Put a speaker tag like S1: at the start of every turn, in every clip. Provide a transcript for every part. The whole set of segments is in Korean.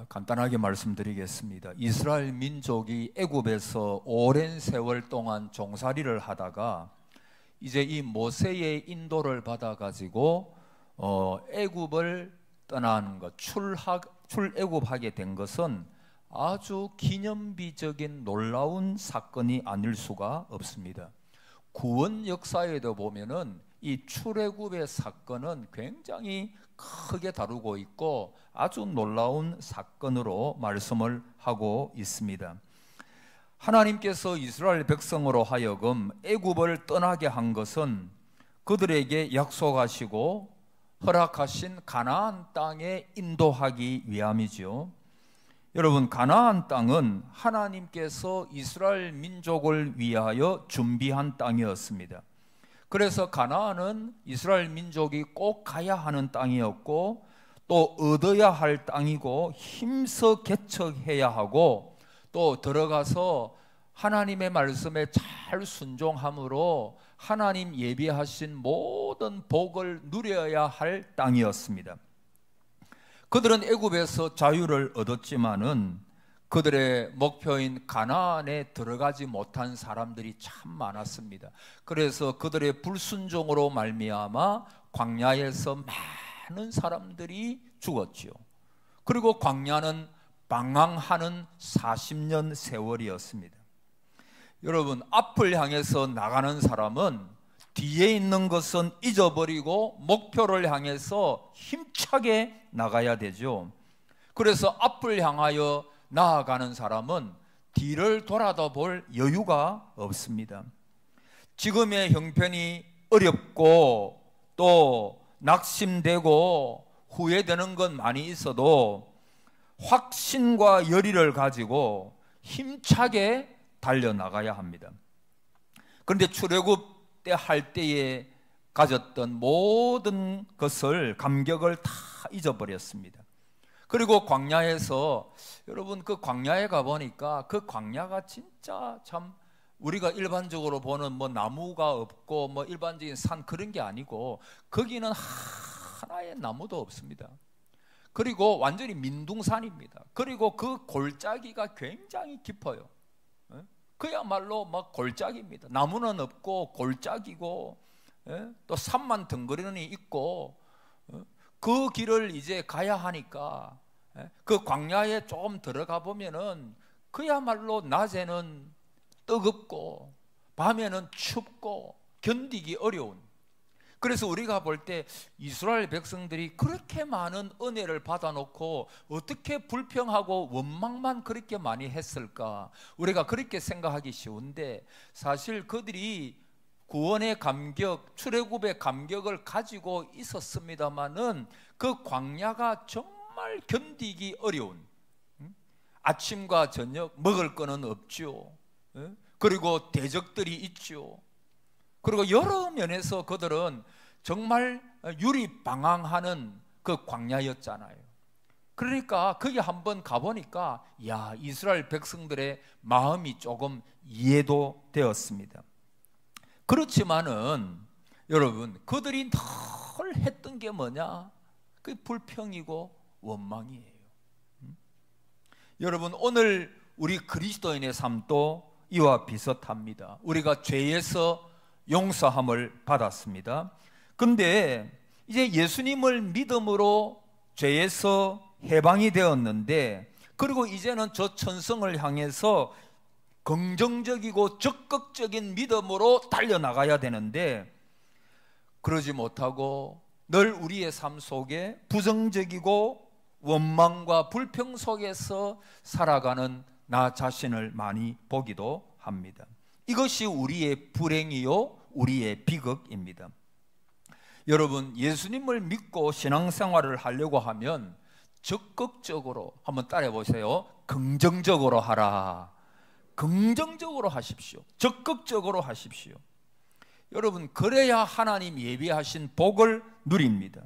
S1: 간단하게 말씀드리겠습니다. 이스라엘 민족이 애굽에서 오랜 세월 동안 종살이를 하다가 이제 이 모세의 인도를 받아가지고 애굽을 떠나는 것, 출애굽하게 된 것은 아주 기념비적인 놀라운 사건이 아닐 수가 없습니다. 구원 역사에도 보면은 이 출애굽의 사건은 굉장히 크게 다루고 있고 아주 놀라운 사건으로 말씀을 하고 있습니다. 하나님께서 이스라엘 백성으로 하여금 애굽을 떠나게 한 것은 그들에게 약속하시고 허락하신 가나안 땅에 인도하기 위함이죠. 여러분, 가나안 땅은 하나님께서 이스라엘 민족을 위하여 준비한 땅이었습니다. 그래서 가나안은 이스라엘 민족이 꼭 가야 하는 땅이었고 또 얻어야 할 땅이고 힘써 개척해야 하고 또 들어가서 하나님의 말씀에 잘 순종함으로 하나님 예비하신 모든 복을 누려야 할 땅이었습니다. 그들은 애굽에서 자유를 얻었지만은 그들의 목표인 가나안에 들어가지 못한 사람들이 참 많았습니다. 그래서 그들의 불순종으로 말미암아 광야에서 많은 사람들이 죽었지요. 그리고 광야는 방황하는 40년 세월이었습니다. 여러분, 앞을 향해서 나가는 사람은 뒤에 있는 것은 잊어버리고 목표를 향해서 힘차게 나가야 되죠. 그래서 앞을 향하여 나아가는 사람은 뒤를 돌아다 볼 여유가 없습니다. 지금의 형편이 어렵고 또 낙심되고 후회되는 건 많이 있어도 확신과 열의를 가지고 힘차게 달려나가야 합니다. 그런데 출애굽 때 할 때에 가졌던 모든 것을 감격을 다 잊어버렸습니다. 그리고 광야에서 여러분 그 광야에 가보니까 그 광야가 진짜 참 우리가 일반적으로 보는 뭐 나무가 없고 뭐 일반적인 산 그런 게 아니고 거기는 하나의 나무도 없습니다. 그리고 완전히 민둥산입니다. 그리고 그 골짜기가 굉장히 깊어요. 그야말로 막 골짜기입니다. 나무는 없고 골짜기고 또 산만 덩그러니 있고 그 길을 이제 가야 하니까 그 광야에 조금 들어가 보면은 그야말로 낮에는 뜨겁고 밤에는 춥고 견디기 어려운, 그래서 우리가 볼 때 이스라엘 백성들이 그렇게 많은 은혜를 받아놓고 어떻게 불평하고 원망만 그렇게 많이 했을까? 우리가 그렇게 생각하기 쉬운데 사실 그들이 구원의 감격, 출애굽의 감격을 가지고 있었습니다마는 그 광야가 정말 견디기 어려운, 아침과 저녁 먹을 거는 없죠. 그리고 대적들이 있죠. 그리고 여러 면에서 그들은 정말 유리방황하는 그 광야였잖아요. 그러니까 거기 한번 가보니까 야, 이스라엘 백성들의 마음이 조금 이해도 되었습니다. 그렇지만은 여러분, 그들이 늘 했던 게 뭐냐? 그게 불평이고 원망이에요. 여러분, 오늘 우리 그리스도인의 삶도 이와 비슷합니다. 우리가 죄에서 용서함을 받았습니다. 근데 이제 예수님을 믿음으로 죄에서 해방이 되었는데, 그리고 이제는 저 천성을 향해서 긍정적이고 적극적인 믿음으로 달려나가야 되는데 그러지 못하고 늘 우리의 삶 속에 부정적이고 원망과 불평 속에서 살아가는 나 자신을 많이 보기도 합니다. 이것이 우리의 불행이요 우리의 비극입니다. 여러분, 예수님을 믿고 신앙생활을 하려고 하면 적극적으로 한번 따라해 보세요. 긍정적으로 하라. 긍정적으로 하십시오. 적극적으로 하십시오. 여러분, 그래야 하나님 예비하신 복을 누립니다.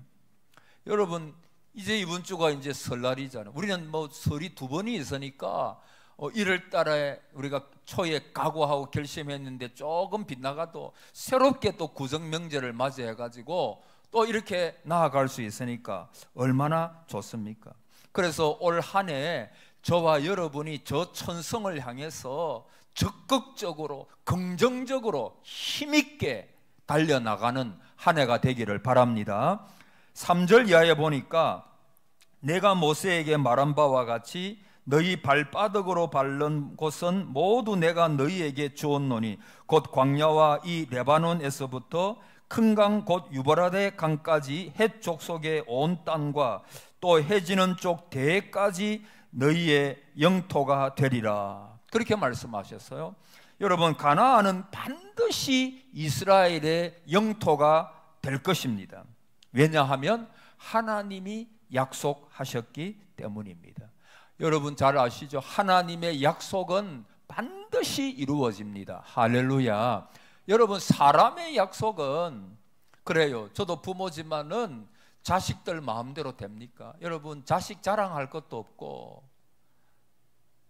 S1: 여러분, 이제 이번 주가 이제 설날이잖아요. 우리는 뭐 설이 두 번이 있으니까 1월 달에 우리가 초에 각오하고 결심했는데 조금 빗나가도 새롭게 또 구정 명절을 맞이해가지고 또 이렇게 나아갈 수 있으니까 얼마나 좋습니까? 그래서 올 한 해 저와 여러분이 저 천성을 향해서 적극적으로 긍정적으로 힘있게 달려나가는 한 해가 되기를 바랍니다. 3절 이하에 보니까 내가 모세에게 말한 바와 같이 너희 발바닥으로 밟는 곳은 모두 내가 너희에게 주었노니 곧 광야와 이 레바논에서부터 큰 강 곧 유브라데 강까지 헷 족속의 온 땅과 또 해지는 쪽 대까지 너희의 영토가 되리라. 그렇게 말씀하셨어요. 여러분, 가나안은 반드시 이스라엘의 영토가 될 것입니다. 왜냐하면 하나님이 약속하셨기 때문입니다. 여러분 잘 아시죠? 하나님의 약속은 반드시 이루어집니다. 할렐루야. 여러분, 사람의 약속은 그래요. 저도 부모지만은 자식들 마음대로 됩니까? 여러분, 자식 자랑할 것도 없고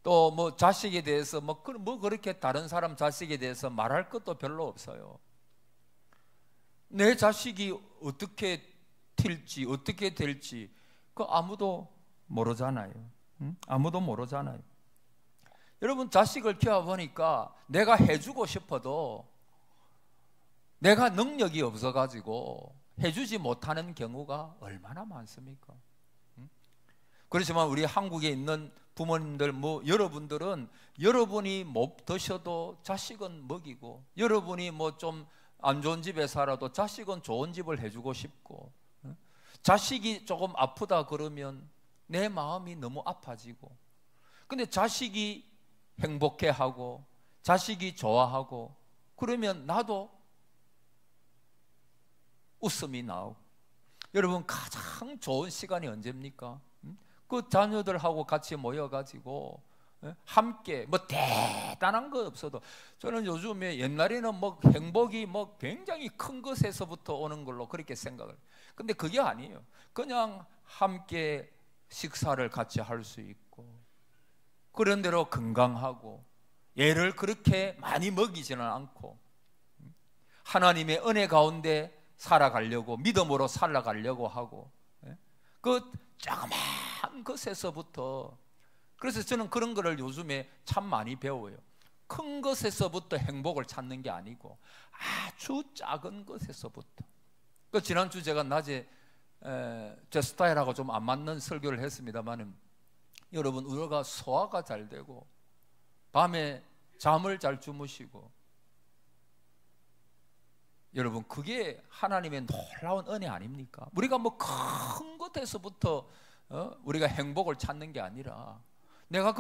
S1: 또 뭐 자식에 대해서 뭐 그렇게 다른 사람 자식에 대해서 말할 것도 별로 없어요. 내 자식이 어떻게 튈지 어떻게 될지 그 아무도 모르잖아요. 아무도 모르잖아요. 여러분, 자식을 키워보니까 내가 해주고 싶어도 내가 능력이 없어가지고 해주지 못하는 경우가 얼마나 많습니까? 그렇지만 우리 한국에 있는 부모님들, 뭐 여러분들은 여러분이 못 드셔도 자식은 먹이고, 여러분이 뭐 좀 안 좋은 집에 살아도 자식은 좋은 집을 해주고 싶고, 자식이 조금 아프다 그러면 내 마음이 너무 아파지고, 근데 자식이 행복해하고 자식이 좋아하고 그러면 나도 웃음이 나오고. 여러분, 가장 좋은 시간이 언제입니까? 그 자녀들하고 같이 모여가지고 함께 뭐 대단한 거 없어도, 저는 요즘에 옛날에는 뭐 행복이 뭐 굉장히 큰 것에서부터 오는 걸로 그렇게 생각을, 근데 그게 아니에요. 그냥 함께 식사를 같이 할 수 있고, 그런 대로 건강하고, 애를 그렇게 많이 먹이지는 않고 하나님의 은혜 가운데 살아가려고, 믿음으로 살아가려고 하고, 그 조그만 것에서부터. 그래서 저는 그런 거를 요즘에 참 많이 배워요. 큰 것에서부터 행복을 찾는 게 아니고 아주 작은 것에서부터. 그 지난주 제가 낮에 제 스타일하고 좀 안 맞는 설교를 했습니다만, 여러분, 우리가 소화가 잘 되고 밤에 잠을 잘 주무시고, 여러분, 그게 하나님의 놀라운 은혜 아닙니까? 우리가 뭐 큰 것에서부터 우리가 행복을 찾는 게 아니라, 내가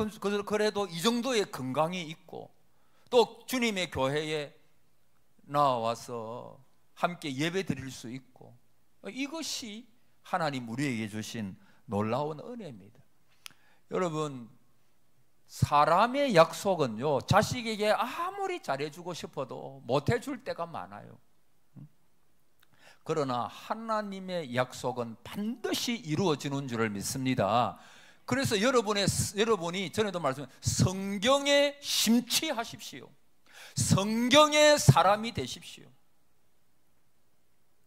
S1: 그래도 이 정도의 건강이 있고 또 주님의 교회에 나와서 함께 예배 드릴 수 있고, 이것이 하나님 우리에게 주신 놀라운 은혜입니다. 여러분, 사람의 약속은요, 자식에게 아무리 잘해주고 싶어도 못해줄 때가 많아요. 그러나 하나님의 약속은 반드시 이루어지는 줄을 믿습니다. 그래서 여러분이 전에도 말씀드린 성경에 심취하십시오. 성경의 사람이 되십시오.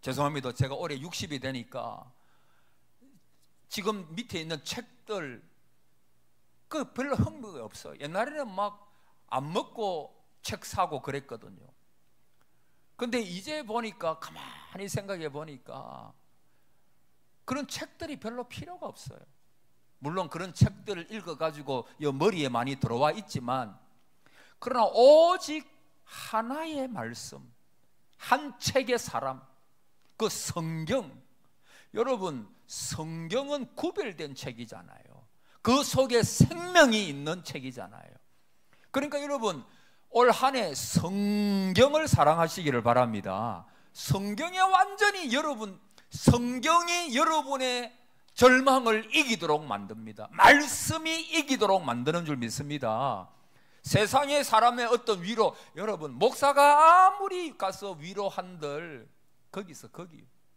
S1: 죄송합니다. 제가 올해 60이 되니까 지금 밑에 있는 책들 그 별로 흥미가 없어요. 옛날에는 막 안 먹고 책 사고 그랬거든요. 근데 이제 보니까, 가만히 생각해 보니까 그런 책들이 별로 필요가 없어요. 물론 그런 책들을 읽어가지고 머리에 많이 들어와 있지만, 그러나 오직 하나의 말씀, 한 책의 사람, 그 성경. 여러분, 성경은 구별된 책이잖아요. 그 속에 생명이 있는 책이잖아요. 그러니까 여러분, 올 한 해 성경을 사랑하시기를 바랍니다. 성경에 완전히 성경이 여러분의 절망을 이기도록 만듭니다. 말씀이 이기도록 만드는 줄 믿습니다. 세상의 사람의 어떤 위로, 여러분, 목사가 아무리 가서 위로한들 거기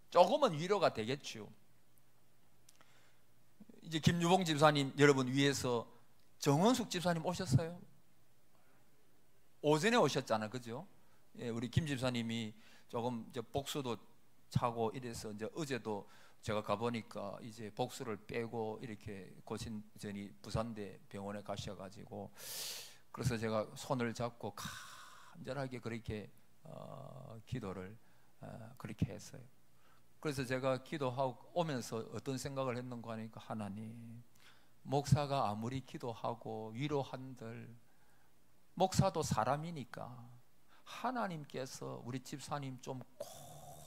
S1: 조금은 위로가 되겠죠. 이제 김유봉 집사님 여러분 위해서 정원숙 집사님 오셨어요? 오전에 오셨잖아요, 그죠? 예, 우리 김 집사님이 조금 이제 복수도 차고 이래서 이제 어제도 제가 가보니까 이제 복수를 빼고 이렇게 고신전이 부산대 병원에 가셔가지고, 그래서 제가 손을 잡고 간절하게 그렇게 기도를 그렇게 했어요. 그래서 제가 기도하고 오면서 어떤 생각을 했는가 하니까, 하나님, 목사가 아무리 기도하고 위로한들 목사도 사람이니까 하나님께서 우리 집사님 좀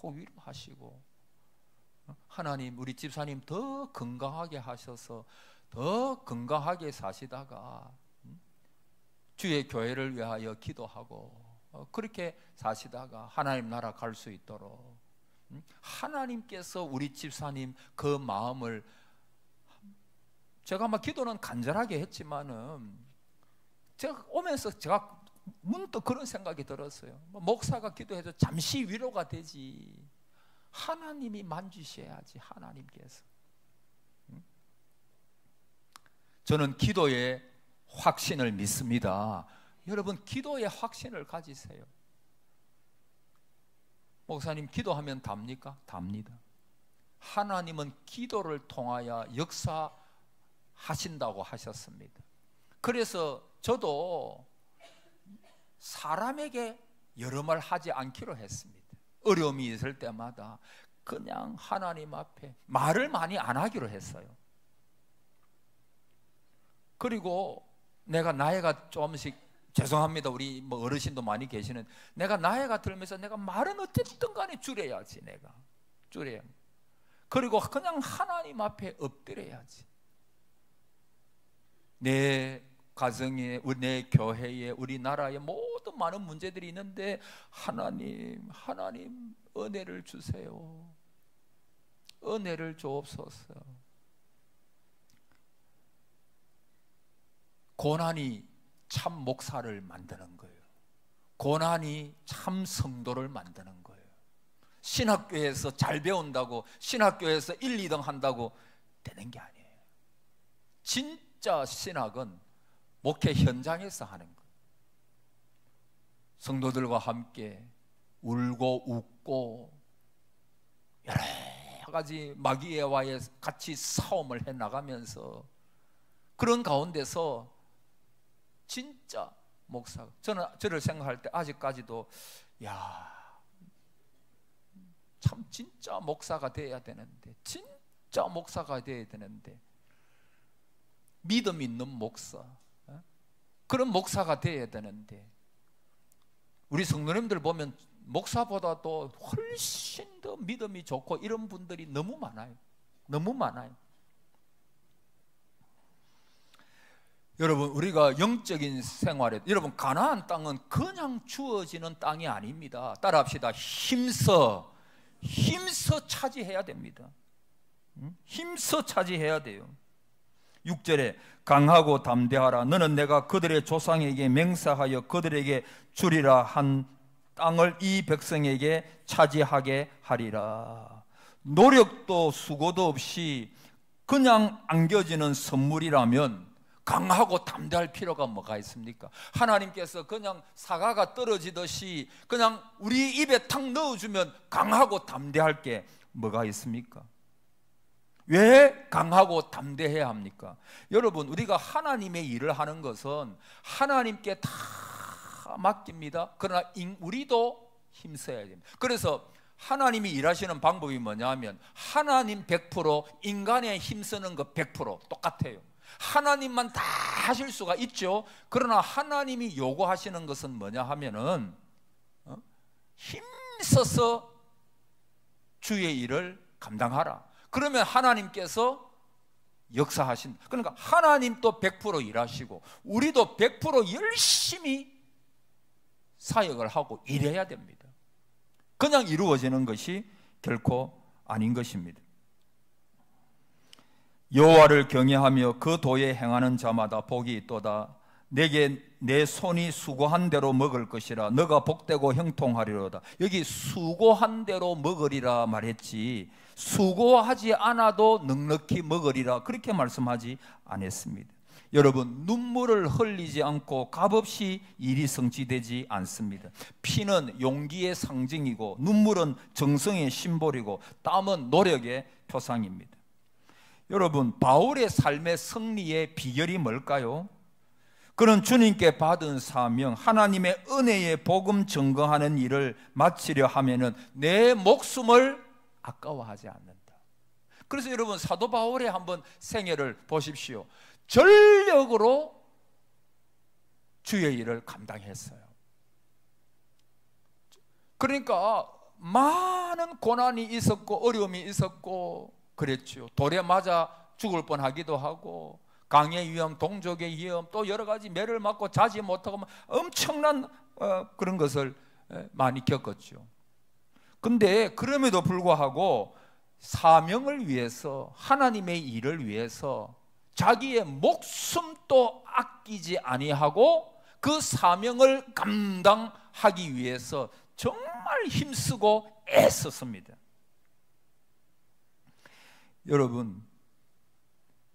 S1: 꼭 위로하시고, 하나님 우리 집사님 더 건강하게 하셔서 더 건강하게 사시다가 주의 교회를 위하여 기도하고 그렇게 사시다가 하나님 나라 갈 수 있도록 하나님께서 우리 집사님 그 마음을, 제가 막 기도는 간절하게 했지만은 제가 오면서 제가 문득 그런 생각이 들었어요. 목사가 기도해서 잠시 위로가 되지, 하나님이 만지셔야지, 하나님께서. 저는 기도의 확신을 믿습니다. 여러분, 기도의 확신을 가지세요. 목사님, 기도하면 답니까? 답니다. 하나님은 기도를 통하여 역사하신다고 하셨습니다. 그래서 저도 사람에게 여러 말 하지 않기로 했습니다. 어려움이 있을 때마다 그냥 하나님 앞에 말을 많이 안 하기로 했어요. 그리고 내가 나이가 조금씩, 죄송합니다, 우리 뭐 어르신도 많이 계시는, 내가 나이가 들면서 내가 말은 어쨌든 간에 줄여야지, 내가 줄여야. 그리고 그냥 하나님 앞에 엎드려야지. 내 가정에, 내 교회에, 우리나라에 모든 많은 문제들이 있는데, 하나님 은혜를 주세요. 은혜를 주옵소서. 고난이 참 목사를 만드는 거예요. 고난이 참 성도를 만드는 거예요. 신학교에서 잘 배운다고, 신학교에서 1, 2등 한다고 되는 게 아니에요. 진짜 신학은 목회 현장에서 하는 거예요. 성도들과 함께 울고 웃고 여러 가지 마귀와의 같이 싸움을 해나가면서, 그런 가운데서 진짜 목사가, 저를 생각할 때 아직까지도 참 진짜 목사가 돼야 되는데, 진짜 목사가 돼야 되는데, 믿음 있는 목사, 그런 목사가 돼야 되는데, 우리 성도님들 보면 목사보다도 훨씬 더 믿음이 좋고 이런 분들이 너무 많아요. 너무 많아요. 여러분, 우리가 영적인 생활에, 여러분, 가나안 땅은 그냥 주어지는 땅이 아닙니다. 따라합시다. 힘써 차지해야 됩니다. 힘써 차지해야 돼요. 6절에 강하고 담대하라. 너는 내가 그들의 조상에게 맹세하여 그들에게 주리라 한 땅을 이 백성에게 차지하게 하리라. 노력도 수고도 없이 그냥 안겨지는 선물이라면 강하고 담대할 필요가 뭐가 있습니까? 하나님께서 그냥 사과가 떨어지듯이 그냥 우리 입에 탁 넣어주면 강하고 담대할 게 뭐가 있습니까? 왜 강하고 담대해야 합니까? 여러분, 우리가 하나님의 일을 하는 것은 하나님께 다 맡깁니다. 그러나 우리도 힘써야 됩니다. 그래서 하나님이 일하시는 방법이 뭐냐면, 하나님 100%, 인간의 힘쓰는 거 100% 똑같아요. 하나님만 다 하실 수가 있죠. 그러나 하나님이 요구하시는 것은 뭐냐 하면은 힘써서 주의 일을 감당하라. 그러면 하나님께서 역사하신다. 그러니까 하나님도 100% 일하시고 우리도 100% 열심히 사역을 하고 일해야 됩니다. 그냥 이루어지는 것이 결코 아닌 것입니다. 여호와를 경외하며 그 도에 행하는 자마다 복이 있도다. 내게 내 손이 수고한 대로 먹을 것이라. 너가 복되고 형통하리로다. 여기 수고한 대로 먹으리라 말했지, 수고하지 않아도 넉넉히 먹으리라 그렇게 말씀하지 않았습니다. 여러분, 눈물을 흘리지 않고 값없이 일이 성취되지 않습니다. 피는 용기의 상징이고, 눈물은 정성의 심볼이고, 땀은 노력의 표상입니다. 여러분, 바울의 삶의 승리의 비결이 뭘까요? 그는 주님께 받은 사명, 하나님의 은혜의 복음 증거하는 일을 마치려 하면은 내 목숨을 아까워하지 않는다. 그래서 여러분, 사도 바울의 한번 생애를 보십시오. 전력으로 주의 일을 감당했어요. 그러니까 많은 고난이 있었고 어려움이 있었고 그랬죠. 돌에 맞아 죽을 뻔하기도 하고 강의 위험, 동족의 위험, 또 여러 가지 매를 맞고 자지 못하고 엄청난 그런 것을 많이 겪었죠. 근데 그럼에도 불구하고 사명을 위해서, 하나님의 일을 위해서 자기의 목숨도 아끼지 아니하고 그 사명을 감당하기 위해서 정말 힘쓰고 애썼습니다. 여러분,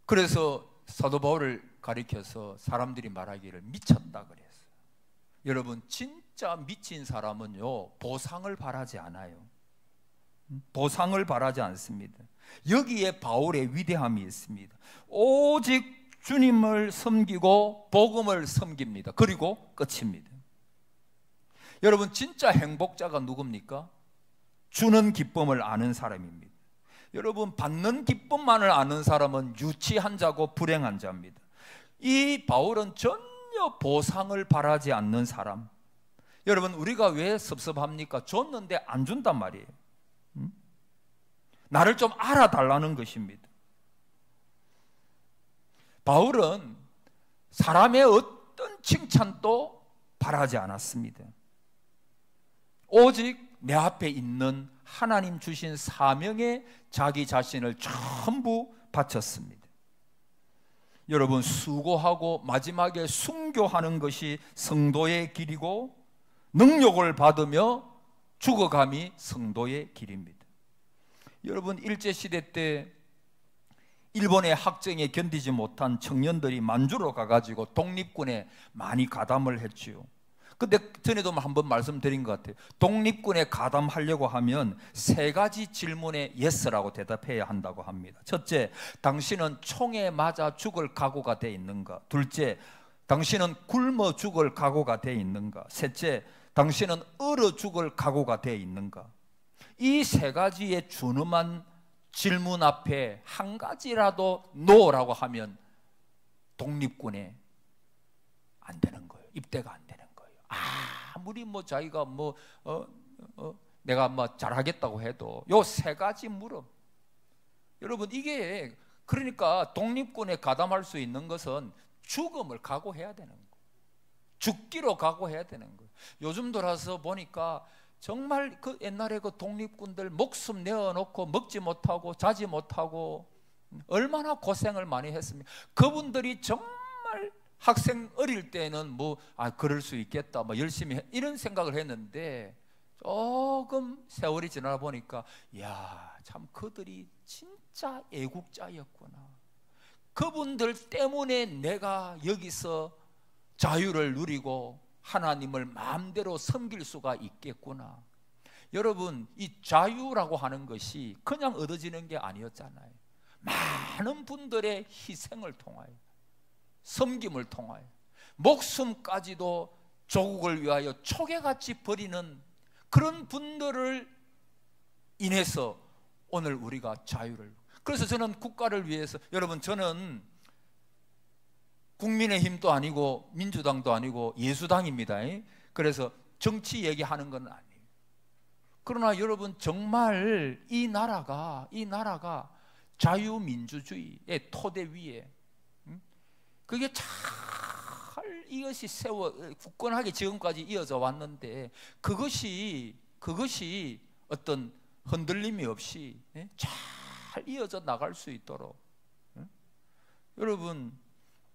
S1: 그래서 사도 바울을 가리켜서 사람들이 말하기를 미쳤다 그랬어요. 여러분, 진짜 미친 사람은요, 보상을 바라지 않아요. 보상을 바라지 않습니다. 여기에 바울의 위대함이 있습니다. 오직 주님을 섬기고 복음을 섬깁니다. 그리고 끝입니다. 여러분, 진짜 행복자가 누굽니까? 주는 기쁨을 아는 사람입니다. 여러분, 받는 기쁨만을 아는 사람은 유치한 자고 불행한 자입니다. 이 바울은 전혀 보상을 바라지 않는 사람. 여러분, 우리가 왜 섭섭합니까? 줬는데 안 준단 말이에요. 나를 좀 알아달라는 것입니다. 바울은 사람의 어떤 칭찬도 바라지 않았습니다. 오직 내 앞에 있는 하나님 주신 사명에 자기 자신을 전부 바쳤습니다. 여러분, 수고하고 마지막에 순교하는 것이 성도의 길이고 능력을 받으며 죽어감이 성도의 길입니다. 여러분, 일제시대 때 일본의 학정에 견디지 못한 청년들이 만주로 가가지고 독립군에 많이 가담을 했지요. 근데 전에도 한번 말씀드린 것 같아요. 독립군에 가담하려고 하면 세 가지 질문에 예스라고 대답해야 한다고 합니다. 첫째, 당신은 총에 맞아 죽을 각오가 돼 있는가? 둘째, 당신은 굶어 죽을 각오가 돼 있는가? 셋째, 당신은 얼어 죽을 각오가 돼 있는가? 이 세 가지의 준엄한 질문 앞에 한 가지라도 노라고 하면 독립군에 안 되는 거예요. 입대가 안 되는 거예요. 아무리 뭐 자기가 내가 뭐 잘하겠다고 해도 요 세 가지 물음. 여러분, 이게 그러니까 독립군에 가담할 수 있는 것은 죽음을 각오해야 되는 거예요. 죽기로 각오해야 되는 거예요. 요즘 들어서 보니까 정말 그 옛날에 그 독립군들 목숨 내어놓고 먹지 못하고 자지 못하고 얼마나 고생을 많이 했습니까? 그분들이 정말 학생 어릴 때는 그럴 수 있겠다, 열심히 이런 생각을 했는데 조금 세월이 지나다 보니까 참 그들이 진짜 애국자였구나. 그분들 때문에 내가 여기서 자유를 누리고 하나님을 마음대로 섬길 수가 있겠구나. 여러분, 이 자유라고 하는 것이 그냥 얻어지는 게 아니었잖아요. 많은 분들의 희생을 통하여, 섬김을 통하여, 목숨까지도 조국을 위하여 초계같이 버리는 그런 분들을 인해서 오늘 우리가 자유를. 그래서 저는 국가를 위해서, 여러분, 저는 국민의힘도 아니고 민주당도 아니고 예수당입니다. 그래서 정치 얘기하는 건 아니에요. 그러나 여러분, 정말 이 나라가 자유민주주의의 토대 위에 그게 잘 이것이 굳건하게 지금까지 이어져 왔는데 그것이 어떤 흔들림이 없이 잘 이어져 나갈 수 있도록, 여러분,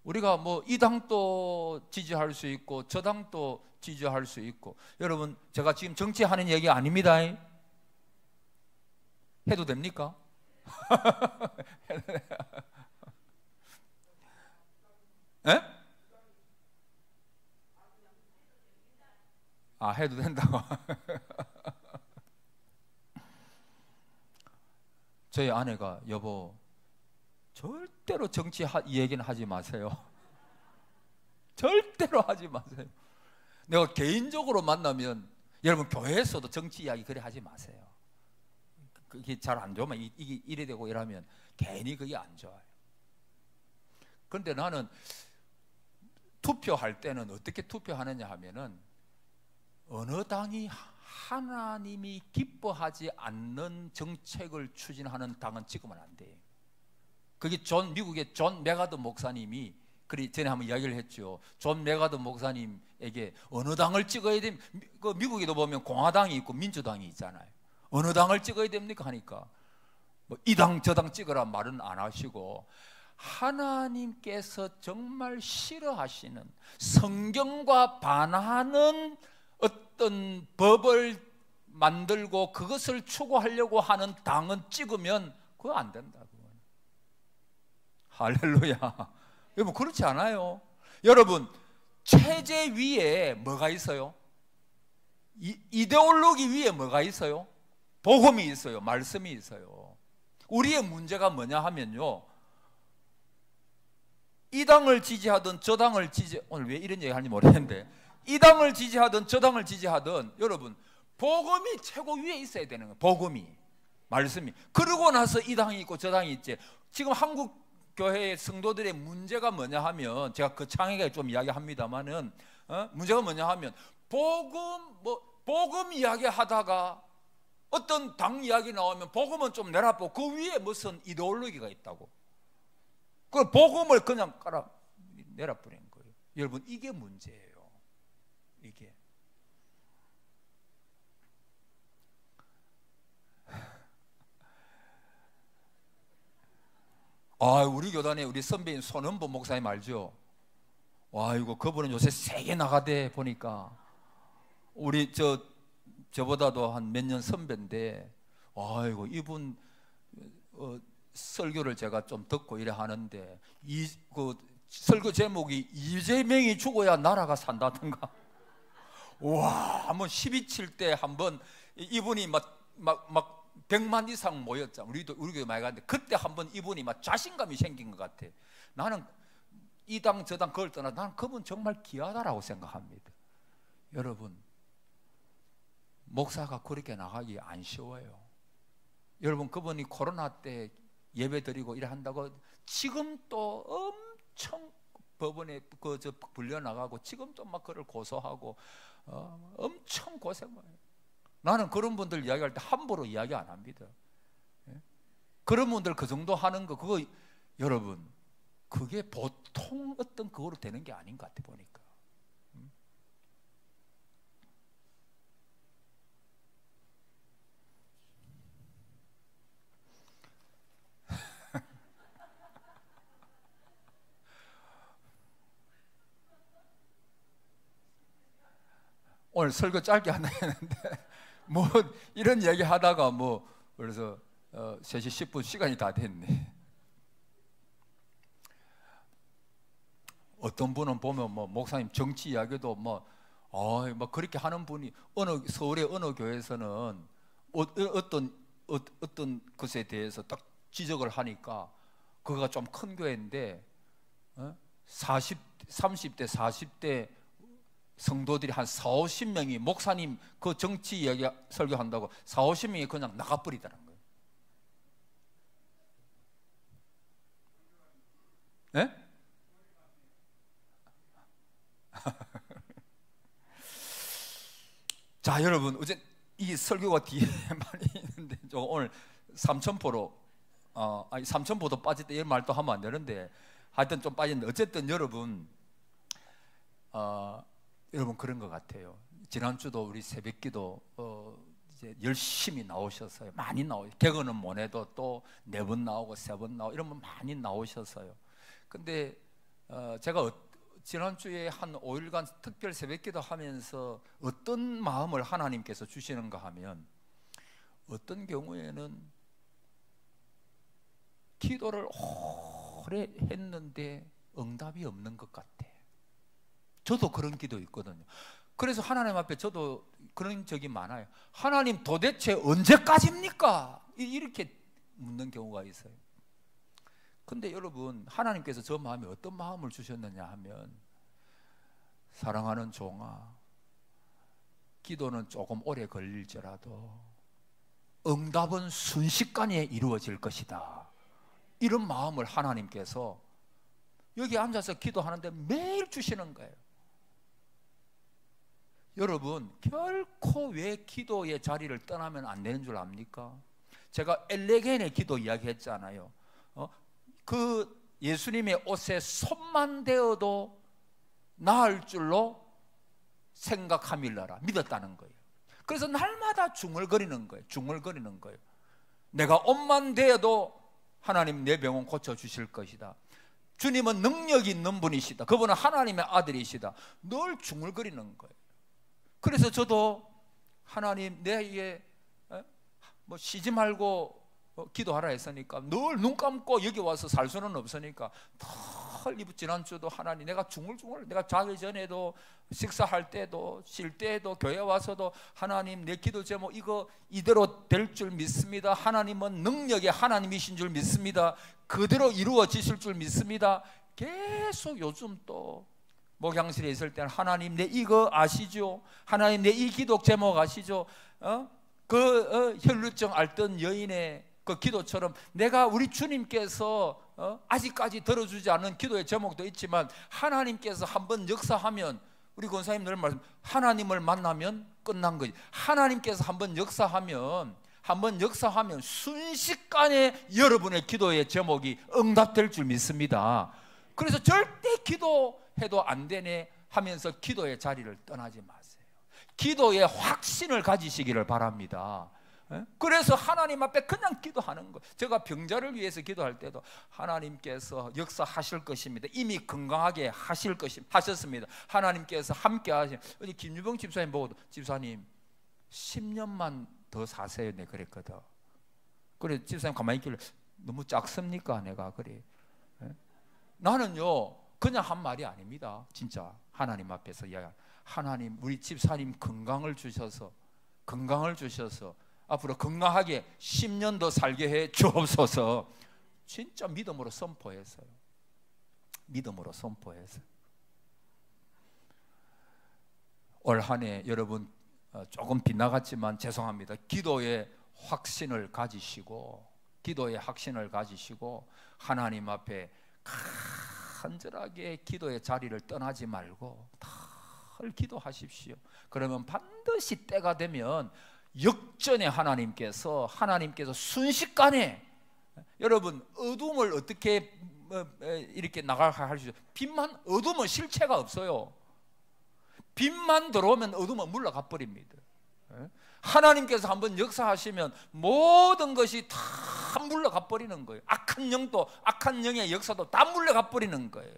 S1: 우리가 이 당도 지지할 수 있고 저 당도 지지할 수 있고, 여러분, 제가 지금 정치하는 얘기 아닙니다. 해도 됩니까? 에? 해도 된다고. 저희 아내가 여보 절대로 정치 얘기는 하지 마세요. 절대로 하지 마세요. 내가 개인적으로 만나면 여러분 교회에서도 정치 이야기 그래 하지 마세요. 그게 잘 안 좋으면 이게 이래 되고 이러면 괜히 그게 안 좋아요. 그런데 나는 투표할 때는 어떻게 투표하느냐 하면은 어느 당이 하나님이 기뻐하지 않는 정책을 추진하는 당은 찍으면 안 돼요. 그게 미국의 존 메가더 목사님이 그리 전에 한번 이야기를 했죠. 존 메가더 목사님에게 어느 당을 찍어야 됩니까? 그 미국에도 보면 공화당이 있고 민주당이 있잖아요. 어느 당을 찍어야 됩니까? 하니까 뭐 이 당 저 당 찍으라 말은 안 하시고 하나님께서 정말 싫어하시는 성경과 반하는 어떤 법을 만들고 그것을 추구하려고 하는 당은 찍으면 그거 안 된다. 그건. 할렐루야. 여러분 그렇지 않아요? 여러분 체제 위에 뭐가 있어요? 이데올로기 위에 뭐가 있어요? 복음이 있어요. 말씀이 있어요. 우리의 문제가 뭐냐 하면요, 이 당을 지지하든 저 당을 오늘 왜 이런 얘기 하는지 모르겠는데 이 당을 지지하든 저 당을 지지하든 여러분 복음이 최고 위에 있어야 되는 거예요. 복음이, 말씀이. 그러고 나서 이 당이 있고 저 당이 있지. 지금 한국 교회의 성도들의 문제가 뭐냐 하면 제가 그 창에게 좀 이야기합니다만은 문제가 뭐냐 하면 복음 이야기하다가 어떤 당 이야기 나오면 복음은 좀 내려보고 그 위에 무슨 이데올로기가 있다고. 그 복음을 그냥 깔아 내려버린 거예요. 여러분 이게 문제예요. 이게. 우리 교단에 우리 선배인 손은보 목사님 알죠? 와, 이거 그분은 요새 세게 나가대 보니까 우리 저보다도 한 몇 년 선배인데, 이거 이분 설교를 제가 좀 듣고 이래 하는데 그 설교 제목이 이재명이 죽어야 나라가 산다던가. 와, 한번 12.7 때 한번 이분이 막 100만 이상 모였잖아. 우리도 많이 갔는데 그때 한번 이분이 막 자신감이 생긴 것 같아. 나는 이 당 저 당 그걸 떠나 나는 그분 정말 귀하다라고 생각합니다. 여러분 목사가 그렇게 나가기 안 쉬워요. 여러분 그분이 코로나 때 예배 드리고 이래 한다고 지금 또 엄청 법원에 불려 나가고 지금 또 막 그를 고소하고 엄청 고생해요. 나는 그런 분들 이야기할 때 함부로 이야기 안 합니다. 그런 분들 그 정도 하는 거 그거 여러분 그게 보통 어떤 그거로 되는 게 아닌 것 같아 보니까. 오늘 설교 짧게 한다 했는데 뭐 이런 얘기 하다가 그래서 3시 10분 시간이 다 됐네. 어떤 분은 보면 목사님 정치 이야기도 그렇게 하는 분이 서울의 어느 교회에서는 어떤 것에 대해서 딱 지적을 하니까 그거가 좀 큰 교회인데 30대 40대 성도들이 한 40-50명이 목사님 그 정치 이야기 설교한다고 40-50명이 그냥 나가버리더라는 거예요. 네? 자 여러분 어제 이 설교가 뒤에 많이 있는데 오늘 삼천포로 삼천포도 빠질 때 이런 말도 하면 안 되는데 하여튼 좀 빠졌는데 어쨌든 여러분 여러분 그런 것 같아요. 지난주도 우리 새벽기도 이제 열심히 나오셨어요. 많이 개헌은 못 해도 또 4번 나오고 3번 나오고 이러면 많이 나오셨어요. 근데 제가 지난주에 한 5일간 특별 새벽기도 하면서 어떤 마음을 하나님께서 주시는가 하면 어떤 경우에는 기도를 오래 했는데 응답이 없는 것 같아. 저도 그런 기도 있거든요. 그래서 하나님 앞에 저도 그런 적이 많아요. 하나님 도대체 언제까지입니까? 이렇게 묻는 경우가 있어요. 근데 여러분, 하나님께서 저 마음에 어떤 마음을 주셨느냐 하면, 사랑하는 종아, 기도는 조금 오래 걸릴지라도 응답은 순식간에 이루어질 것이다, 이런 마음을 하나님께서 여기 앉아서 기도하는데 매일 주시는 거예요. 여러분, 결코 왜 기도의 자리를 떠나면 안 되는 줄 압니까? 제가 엘레겐의 기도 이야기했잖아요. 그 예수님의 옷에 손만 대어도 나을 줄로 생각함일러라, 믿었다는 거예요. 그래서 날마다 중얼거리는 거예요. 중얼거리는 거예요. 내가 옷만 대어도 하나님 내 병은 고쳐주실 것이다. 주님은 능력이 있는 분이시다. 그분은 하나님의 아들이시다. 늘 중얼거리는 거예요. 그래서 저도 하나님 내게 뭐 쉬지 말고 기도하라 했으니까 늘 눈 감고 여기 와서 살 수는 없으니까 지난주도 하나님, 내가 중얼중얼, 내가 자기 전에도 식사할 때도 쉴 때도 교회 와서도 하나님 내 기도 제목 이거 이대로 될 줄 믿습니다. 하나님은 능력의 하나님이신 줄 믿습니다. 그대로 이루어지실 줄 믿습니다. 계속 요즘 또 목양실에 있을 때는 하나님 내 이거 아시죠? 하나님 내 이 기도 제목 아시죠? 혈루증 앓던 여인의 그 기도처럼 내가 우리 주님께서 아직까지 들어주지 않은 기도의 제목도 있지만 하나님께서 한번 역사하면, 우리 권사님 늘 말씀, 하나님을 만나면 끝난 거지. 하나님께서 한번 역사하면 순식간에 여러분의 기도의 제목이 응답될 줄 믿습니다. 그래서 절대 기도해도 안 되네 하면서 기도의 자리를 떠나지 마세요. 기도의 확신을 가지시기를 바랍니다. 그래서 하나님 앞에 그냥 기도하는 거. 제가 병자를 위해서 기도할 때도 하나님께서 역사하실 것입니다. 이미 건강하게 하셨습니다. 하나님께서 함께 하신. 어디 김유봉 집사님 보고도, 집사님 10년만 더 사세요, 내 그랬거든. 그래 집사님 가만히 있길래, 너무 작습니까 내가? 그래 나는요 그냥 한 말이 아닙니다. 진짜 하나님 앞에서 이야기, 하나님 우리 집사님 건강을 주셔서 앞으로 건강하게 10년 더 살게 해 주옵소서. 진짜 믿음으로 선포했어요. 믿음으로 선포했어요. 올 한 해 여러분 조금 빗나갔지만 죄송합니다. 기도의 확신을 가지시고 하나님 앞에 간절하게 기도의 자리를 떠나지 말고 늘 기도하십시오. 그러면 반드시 때가 되면 역전의 하나님께서 순식간에, 여러분 어둠을 어떻게 이렇게 나가게 할 수 있어요? 빛만, 어둠은 실체가 없어요. 빛만 들어오면 어둠은 물러가 버립니다. 하나님께서 한번 역사하시면 모든 것이 다 물러가 버리는 거예요. 악한 영의 역사도 다 물러가 버리는 거예요.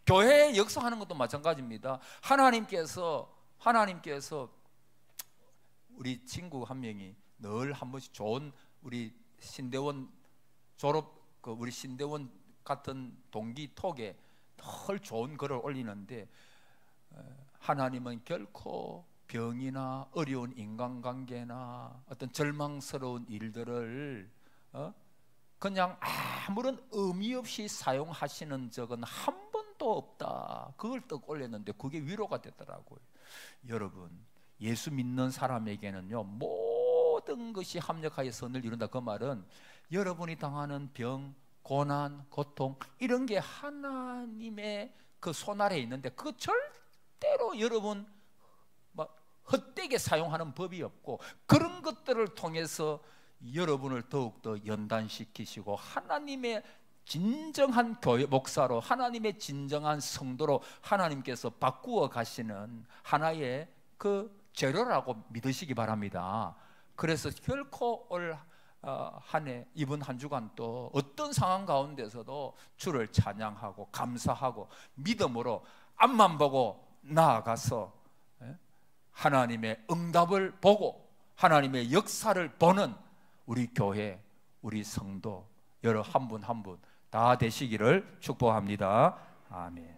S1: 교회에 역사하는 것도 마찬가지입니다. 하나님께서 우리 친구 한 명이 늘 한 번씩 좋은, 우리 신대원 우리 신대원 같은 동기 톡에 늘 좋은 글을 올리는데, 하나님은 결코 병이나 어려운 인간관계나 어떤 절망스러운 일들을 그냥 아무런 의미 없이 사용하시는 적은 한 번도 없다. 그걸 딱 올렸는데 그게 위로가 되더라고요. 여러분, 예수 믿는 사람에게는요 모든 것이 합력하여 선을 이룬다. 그 말은 여러분이 당하는 병, 고난, 고통 이런 게 하나님의 그 손아래에 있는데 그 절대로 여러분 헛되게 사용하는 법이 없고, 그런 것들을 통해서 여러분을 더욱더 연단시키시고 하나님의 진정한 교회 목사로, 하나님의 진정한 성도로 하나님께서 바꾸어 가시는 하나의 그 재료라고 믿으시기 바랍니다. 그래서 결코 올 한 해, 이번 한 주간 또 어떤 상황 가운데서도 주를 찬양하고 감사하고 믿음으로 앞만 보고 나아가서 하나님의 응답을 보고 하나님의 역사를 보는 우리 교회, 우리 성도 여러 한 분 한 분 다 되시기를 축복합니다. 아멘.